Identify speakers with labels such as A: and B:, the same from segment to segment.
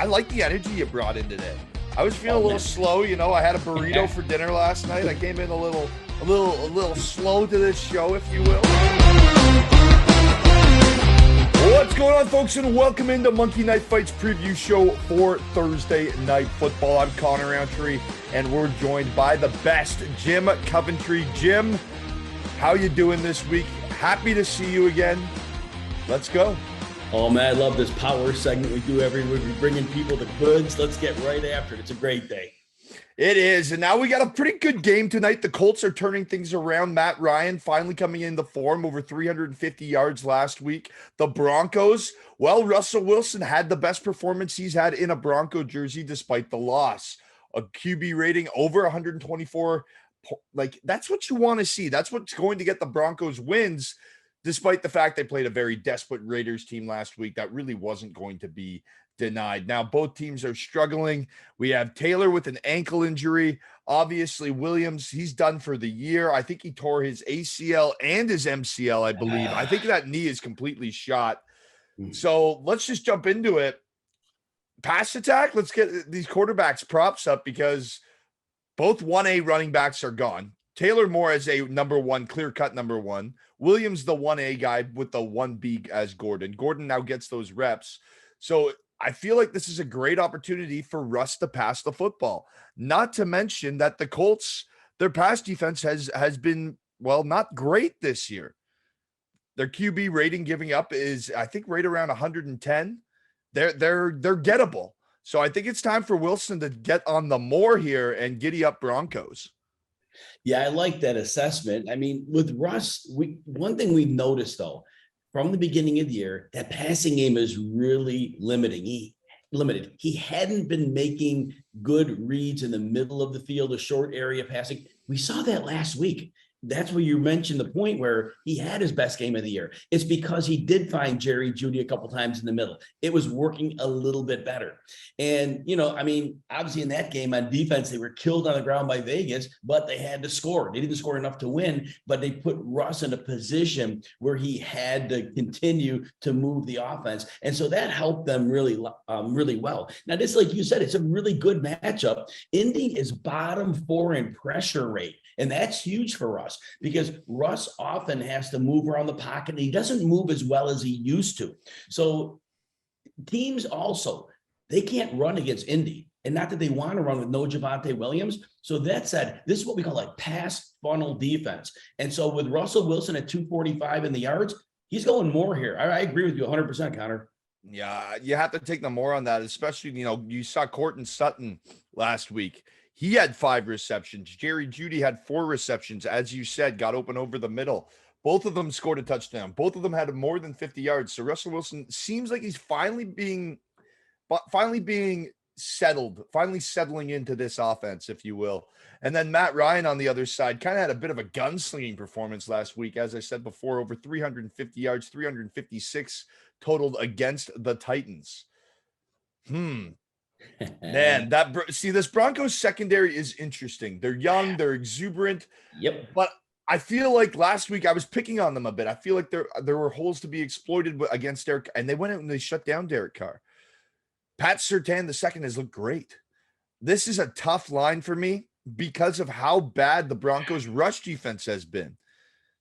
A: I like the energy you brought in today. I was feeling a little slow, you know. I had a burrito for dinner last night. I came in a little slow to this show, if you will. What's going on, folks, and welcome into Monkey Knife Fights preview show for Thursday Night Football. I'm Connor Rowntree, and we're joined by the best, Jim Coventry. Jim, how you doing this week? Happy to see you again. Let's go.
B: Oh, man, I love this power segment we do every week. We bring in people to goods. Let's get right after it. It's a great day.
A: It is, and now we got a pretty good game tonight. The Colts are turning things around. Matt Ryan finally coming into form, over 350 yards last week. The Broncos, well, Russell Wilson had the best performance he's had in a Bronco jersey despite the loss. A QB rating over 124. Like, that's what you want to see. That's what's going to get the Broncos wins, despite the fact they played a very desperate Raiders team last week that really wasn't going to be denied. Now, both teams are struggling. We have Taylor with an ankle injury. Obviously, Williams, he's done for the year. I think he tore his ACL and his MCL, I believe. I think that knee is completely shot. So let's just jump into it. Pass attack, let's get these quarterbacks props up because both 1A running backs are gone. Taylor Moore as a number one, clear-cut number one. Williams, the 1A guy with the 1B as Gordon. Gordon now gets those reps. So I feel like this is a great opportunity for Russ to pass the football. Not to mention that the Colts, their pass defense has been, well, not great this year. Their QB rating giving up is, I think, right around 110. They're gettable. So I think it's time for Wilson to get on the more here and giddy up Broncos.
B: Yeah, I like that assessment. I mean, with Russ, one thing we've noticed, though, from the beginning of the year, that passing game is really limited. He hadn't been making good reads in the middle of the field, a short area passing. We saw that last week. That's where you mentioned the point where he had his best game of the year. It's because he did find Jerry Jeudy a couple times in the middle. It was working a little bit better. And, you know, I mean, obviously in that game on defense, they were killed on the ground by Vegas, but they had to score. They didn't score enough to win, but they put Russ in a position where he had to continue to move the offense. And so that helped them really well. Now, this, like you said, it's a really good matchup. Indy is bottom 4 in pressure rate. And that's huge for Russ because Russ often has to move around the pocket. And he doesn't move as well as he used to. So teams also, they can't run against Indy. And not that they want to run with no Javonte Williams. So that said, this is what we call a pass funnel defense. And so with Russell Wilson at 245 in the yards, he's going more here. I agree with you 100%, Connor.
A: Yeah, you have to take the more on that, especially, you know, you saw Cortland Sutton last week. He had 5 receptions. Jerry Jeudy had 4 receptions, as you said, got open over the middle. Both of them scored a touchdown. Both of them had more than 50 yards. So Russell Wilson seems like he's finally being settled, finally settling into this offense, if you will. And then Matt Ryan on the other side kind of had a bit of a gunslinging performance last week. As I said before, over 350 yards, 356 totaled against the Titans. Man, this Broncos secondary is interesting. They're young, they're exuberant.
B: Yep.
A: But I feel like last week I was picking on them a bit. I feel like there were holes to be exploited against Derek, and they went out and they shut down Derek Carr. Pat Surtain II has looked great. This is a tough line for me because of how bad the Broncos rush defense has been.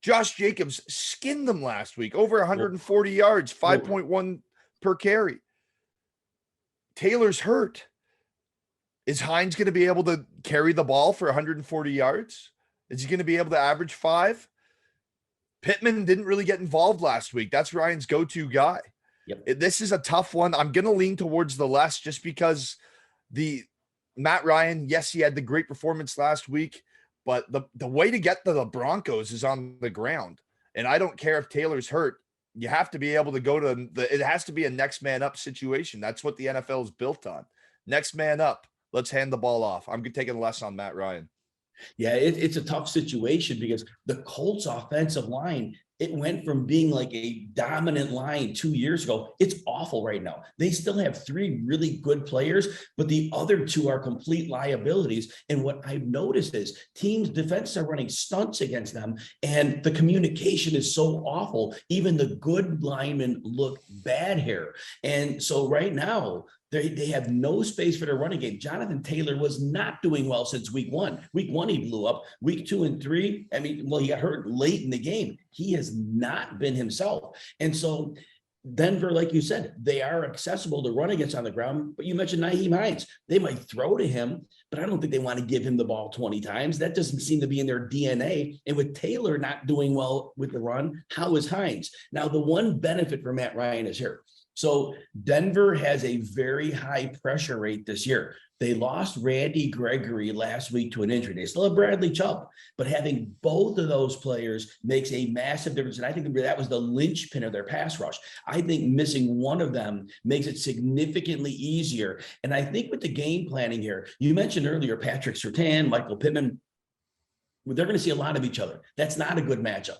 A: Josh Jacobs skinned them last week, over 140 yards, 5.1 per carry. Taylor's hurt. Is Hines going to be able to carry the ball for 140 yards? Is he going to be able to average 5? Pittman didn't really get involved last week. That's Ryan's go-to guy.
B: Yep.
A: This is a tough one. I'm going to lean towards the less just because the Matt Ryan, yes, he had the great performance last week, but the way to get to the Broncos is on the ground. And I don't care if Taylor's hurt. You have to be able to go to it has to be a next man up situation. That's what the NFL is built on. Next man up. Let's hand the ball off. I'm taking less on Matt Ryan.
B: Yeah, it's a tough situation because the Colts offensive line, it went from being like a dominant line 2 years ago. It's awful right now. They still have 3 really good players, but the other 2 are complete liabilities. And what I've noticed is teams' defenses are running stunts against them, and the communication is so awful. Even the good linemen look bad here. And so right now, They have no space for their running game. Jonathan Taylor was not doing well since week one. Week one, he blew up. Week 2 and 3, I mean, well, he got hurt late in the game. He has not been himself. And so Denver, like you said, they are accessible to run against on the ground. But you mentioned Nyheim Hines. They might throw to him, but I don't think they want to give him the ball 20 times. That doesn't seem to be in their DNA. And with Taylor not doing well with the run, how is Hines? Now, the one benefit for Matt Ryan is here. So Denver has a very high pressure rate this year. They lost Randy Gregory last week to an injury. They still have Bradley Chubb, but having both of those players makes a massive difference. And I think that was the linchpin of their pass rush. I think missing one of them makes it significantly easier. And I think with the game planning here, you mentioned earlier, Patrick Surtain, Michael Pittman, they're going to see a lot of each other. That's not a good matchup.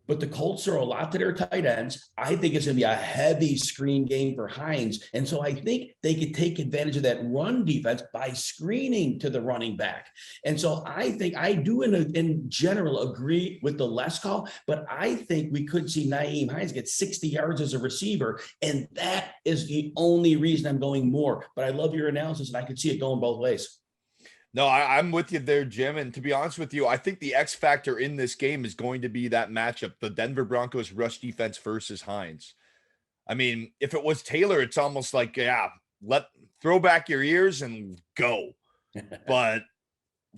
B: But the Colts throw a lot to their tight ends. I think it's going to be a heavy screen game for Hines. And so I think they could take advantage of that run defense by screening to the running back. And so I think I do in general agree with the less call, but I think we could see Nyheim Hines get 60 yards as a receiver. And that is the only reason I'm going more. But I love your analysis, and I could see it going both ways.
A: No, I'm with you there, Jim. And to be honest with you, I think the X factor in this game is going to be that matchup, the Denver Broncos rush defense versus Hines. I mean, if it was Taylor, it's almost like, yeah, throw back your ears and go. But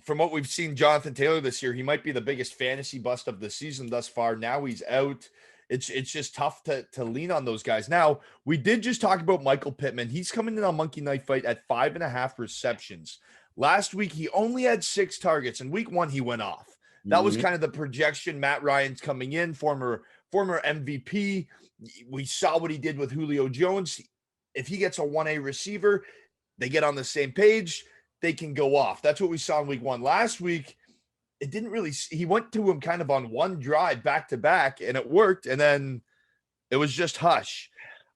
A: from what we've seen Jonathan Taylor this year, he might be the biggest fantasy bust of the season thus far. Now he's out. It's just tough to lean on those guys. Now, we did just talk about Michael Pittman. He's coming in on Monkey Knife Fight at 5.5 receptions. Last week, he only had 6 targets. In week 1, he went off. That was kind of the projection. Matt Ryan's coming in, former MVP. We saw what he did with Julio Jones. If he gets a 1A receiver, they get on the same page, they can go off. That's what we saw in week 1. Last week, it didn't really – he went to him kind of on one drive back-to-back, and it worked, and then it was just hush.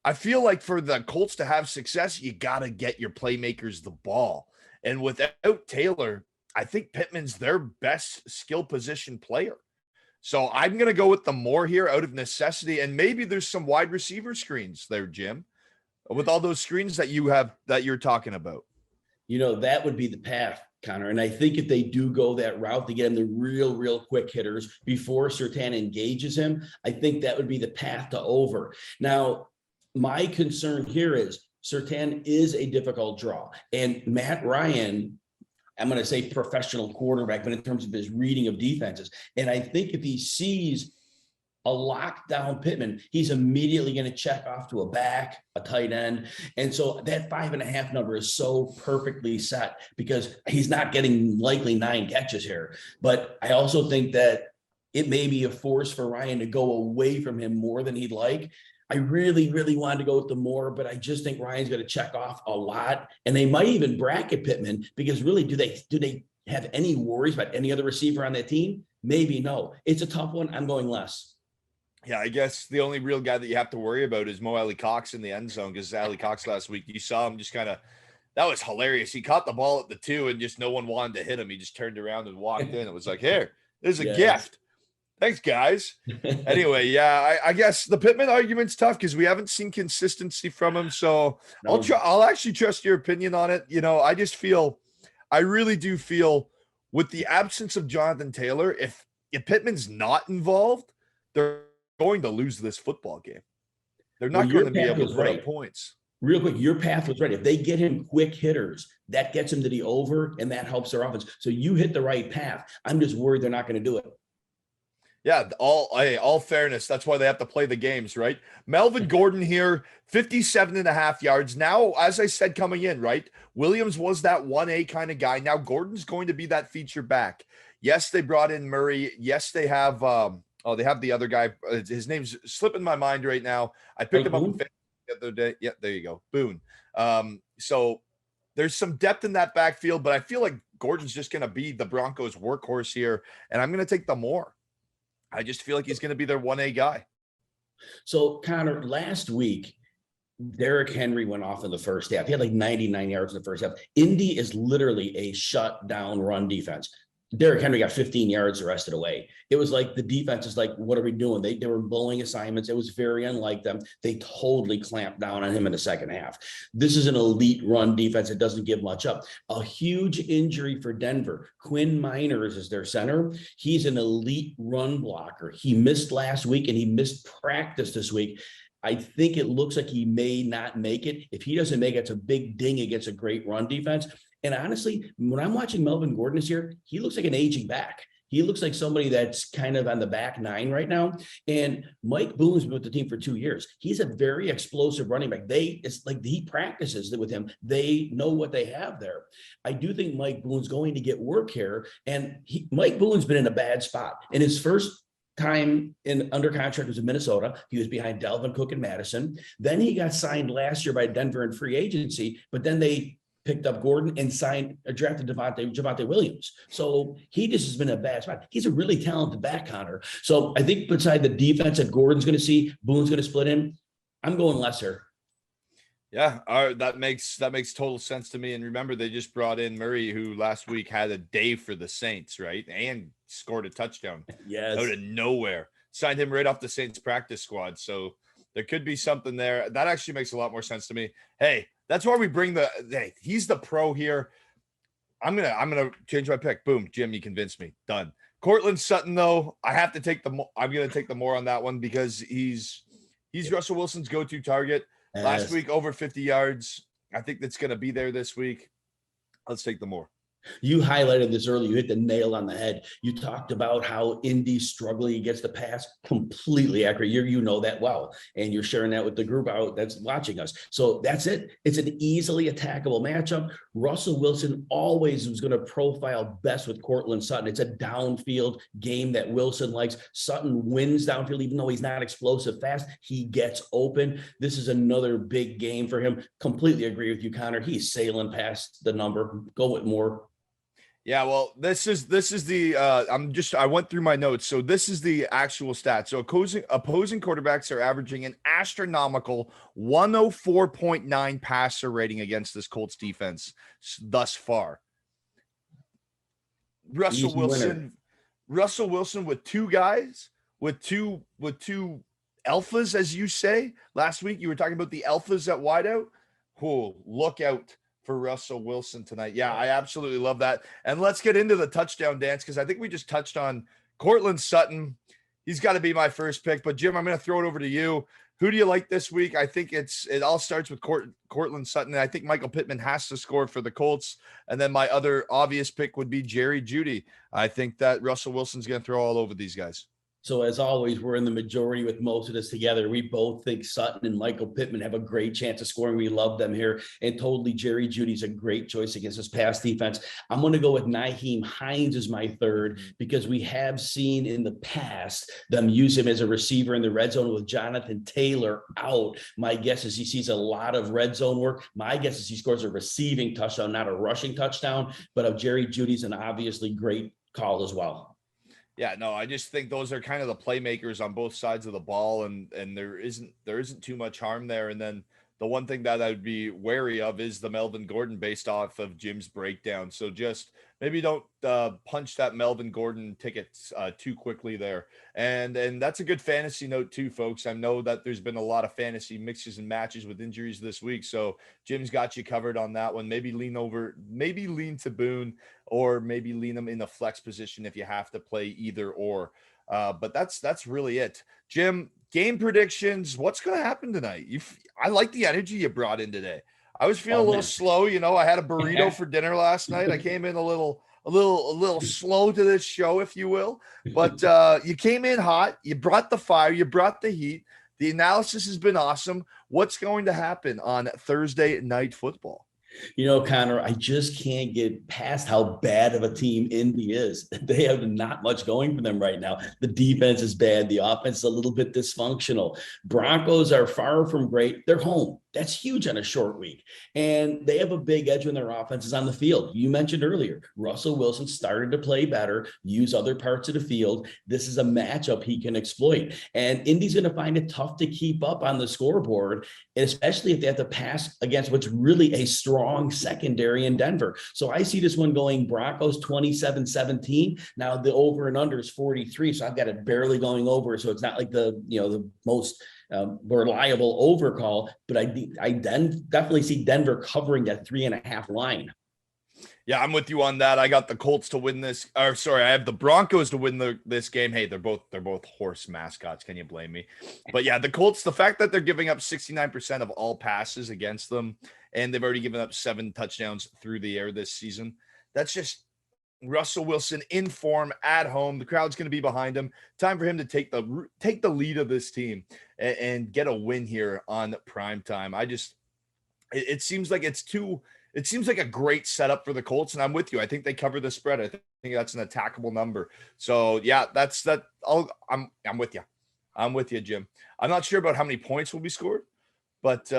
A: I feel like for the Colts to have success, you got to get your playmakers the ball. And without Taylor, I think Pittman's their best skill position player. So I'm going to go with the more here out of necessity. And maybe there's some wide receiver screens there, Jim, with all those screens that you have that you're talking about.
B: You know, that would be the path, Connor. And I think if they do go that route to get him the real quick hitters before Surtain engages him, I think that would be the path to over. Now, my concern here is Surtain is a difficult draw. And Matt Ryan, I'm going to say professional quarterback, but in terms of his reading of defenses. And I think if he sees a lockdown Pittman, he's immediately going to check off to a back, a tight end. And so that 5.5 number is so perfectly set because he's not getting likely 9 catches here. But I also think that it may be a force for Ryan to go away from him more than he'd like. I really wanted to go with the more, but I just think Ryan's going to check off a lot. And they might even bracket Pittman because really, do they have any worries about any other receiver on that team? Maybe no. It's a tough one. I'm going less.
A: Yeah, I guess the only real guy that you have to worry about is Mo Alley Cox in the end zone because Alley Cox last week, you saw him just kind of, that was hilarious. He caught the ball at the 2 and just no one wanted to hit him. He just turned around and walked in. It was like, here, this is a gift. Thanks, guys. Anyway, yeah, I guess the Pittman argument's tough because we haven't seen consistency from him. So no. I'll actually trust your opinion on it. You know, I really do feel with the absence of Jonathan Taylor, if Pittman's not involved, they're going to lose this football game. They're not going to be able to put up points.
B: Real quick, your path was right. If they get him quick hitters, that gets him to the over, and that helps their offense. So you hit the right path. I'm just worried they're not going to do it.
A: Yeah, all fairness. That's why they have to play the games, right? Melvin Gordon here, 57.5 yards. Now, as I said coming in, right? Williams was that 1A kind of guy. Now Gordon's going to be that feature back. Yes, they brought in Murray. Yes, they have they have the other guy. His name's slipping my mind right now. I picked him up the other day. Yeah, there you go. Boone. So there's some depth in that backfield, but I feel like Gordon's just going to be the Broncos workhorse here, and I'm going to take the more. I just feel like he's going to be their 1A guy.
B: So, Connor, last week, Derrick Henry went off in the first half. He had like 99 yards in the first half. Indy is literally a shutdown run defense. Derrick Henry got 15 yards the rest of the way. It was like the defense is like, what are we doing? They were blowing assignments. It was very unlike them. They totally clamped down on him in the second half. This is an elite run defense. It doesn't give much up. A huge injury for Denver. Quinn Miners is their center. He's an elite run blocker. He missed last week and he missed practice this week. I think it looks like he may not make it. If he doesn't make it, it's a big ding against a great run defense. And honestly, when I'm watching Melvin Gordon this year, he looks like an aging back. He looks like somebody that's kind of on the back nine right now. And Mike Boone's been with the team for 2 years. He's a very explosive running back. It's like he practices with him. They know what they have there. I do think Mike Boone's going to get work here. And Mike Boone's been in a bad spot. In his first time under contract was in Minnesota. He was behind Dalvin Cook and Madison. Then he got signed last year by Denver in free agency, but then they picked up Gordon and drafted Javonte Williams. So he just has been in a bad spot. He's a really talented back, Connor. So I think beside the defense that Gordon's going to see, Boone's going to split in. I'm going lesser.
A: Yeah, that makes total sense to me. And remember, they just brought in Murray, who last week had a day for the Saints, right? And scored a touchdown
B: yes.
A: out of nowhere. Signed him right off the Saints practice squad. So there could be something there. That actually makes a lot more sense to me. Hey, that's why we bring he's the pro here. I'm gonna change my pick. Boom, Jim, you convinced me. Done. Cortland Sutton, though, I'm gonna take the more on that one because he's Russell Wilson's go-to target.
B: Yes.
A: Last week, over 50 yards. I think that's going to be there this week. Let's take the more.
B: You highlighted this earlier. You hit the nail on the head. You talked about how Indy's struggling against the pass. Completely accurate. You know that well, and you're sharing that with the group out that's watching us. So that's it. It's an easily attackable matchup. Russell Wilson always was going to profile best with Cortland Sutton. It's a downfield game that Wilson likes. Sutton wins downfield, even though he's not explosive fast. He gets open. This is another big game for him. Completely agree with you, Connor. He's sailing past the number. Go with more.
A: Yeah, well, this is the I went through my notes. So this is the actual stats. So opposing quarterbacks are averaging an astronomical 104.9 passer rating against this Colts defense thus far. Russell Wilson with two guys, with two alphas, as you say. Last week you were talking about the alphas at wideout. Oh, look out for Russell Wilson tonight. Yeah, I absolutely love that. And let's get into the touchdown dance because I think we just touched on Cortland Sutton. He's got to be my first pick. But Jim, I'm going to throw it over to you. Who do you like this week? I think it all starts with Cortland Sutton. And I think Michael Pittman has to score for the Colts. And then my other obvious pick would be Jerry Jeudy. I think that Russell Wilson's going to throw all over these guys.
B: So as always, we're in the majority with most of this together. We both think Sutton and Michael Pittman have a great chance of scoring. We love them here. And totally Jerry Jeudy's a great choice against this pass defense. I'm going to go with Nyheim Hines as my third because we have seen in the past them use him as a receiver in the red zone with Jonathan Taylor out. My guess is he sees a lot of red zone work. My guess is he scores a receiving touchdown, not a rushing touchdown. But Jerry Jeudy's an obviously great call as well.
A: Yeah, no, I just think those are kind of the playmakers on both sides of the ball, and there isn't too much harm there. And then the one thing that I'd be wary of is the Melvin Gordon based off of Jim's breakdown. So just maybe don't punch that Melvin Gordon ticket too quickly there. And that's a good fantasy note too, folks. I know that there's been a lot of fantasy mixes and matches with injuries this week. So Jim's got you covered on that one. Maybe lean to Boone, or maybe lean him in the flex position if you have to play either or. But that's really it. Jim, game predictions. What's going to happen tonight? I like the energy you brought in today. I was feeling a little slow. You know, I had a burrito for dinner last night. I came in a little slow to this show, if you will. But you came in hot. You brought the fire. You brought the heat. The analysis has been awesome. What's going to happen on Thursday Night Football?
B: You know, Connor, I just can't get past how bad of a team Indy is. They have not much going for them right now. The defense is bad. The offense is a little bit dysfunctional. Broncos are far from great. They're home. That's huge on a short week. And they have a big edge when their offense is on the field. You mentioned earlier, Russell Wilson started to play better, use other parts of the field. This is a matchup he can exploit. And Indy's going to find it tough to keep up on the scoreboard, especially if they have to pass against what's really a strong secondary in Denver. So I see this one going Broncos 27-17. Now the over and under is 43. So I've got it barely going over. So it's not like the most reliable overcall, but I then definitely see Denver covering that 3.5 line.
A: Yeah, I'm with you on that. I got the Colts to win this. Or sorry, I have the Broncos to win this game. Hey, they're both horse mascots. Can you blame me? But yeah, the Colts, the fact that they're giving up 69% of all passes against them, and they've already given up 7 touchdowns through the air this season, that's just Russell Wilson in form at home. The crowd's going to be behind him. Time for him to take the lead of this team and get a win here on primetime. It seems like it seems like a great setup for the Colts, and I'm with you. I think they cover the spread. I think that's an attackable number. So yeah, I'm with you. I'm with you, Jim. I'm not sure about how many points will be scored, but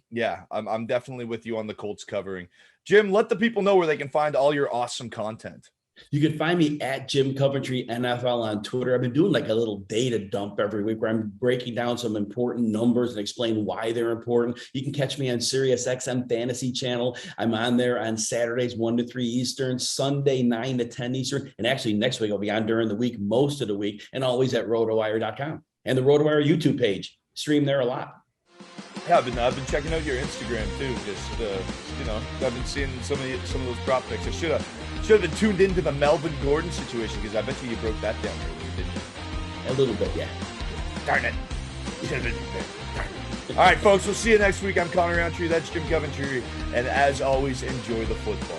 A: yeah, I'm definitely with you on the Colts covering. Jim, let the people know where they can find all your awesome content.
B: You can find me at Jim Coventry NFL on Twitter. I've been doing like a little data dump every week where I'm breaking down some important numbers and explain why they're important. You can catch me on Sirius XM Fantasy Channel. I'm on there on Saturdays 1 to 3 Eastern, Sunday 9 to 10 Eastern, and actually next week I'll be on during the week, most of the week, and always at Rotowire.com and the Rotowire YouTube page. Stream there a lot.
A: Yeah, I've been checking out your Instagram too. Just I've been seeing some of those prop picks. I should have been tuned into the Melvin Gordon situation because I bet you broke that down earlier, didn't you?
B: A little bit, yeah.
A: Darn it. Should have been there. Darn it. All right, folks. We'll see you next week. I'm Connor Rowntree. That's Jim Coventry, and as always, enjoy the football.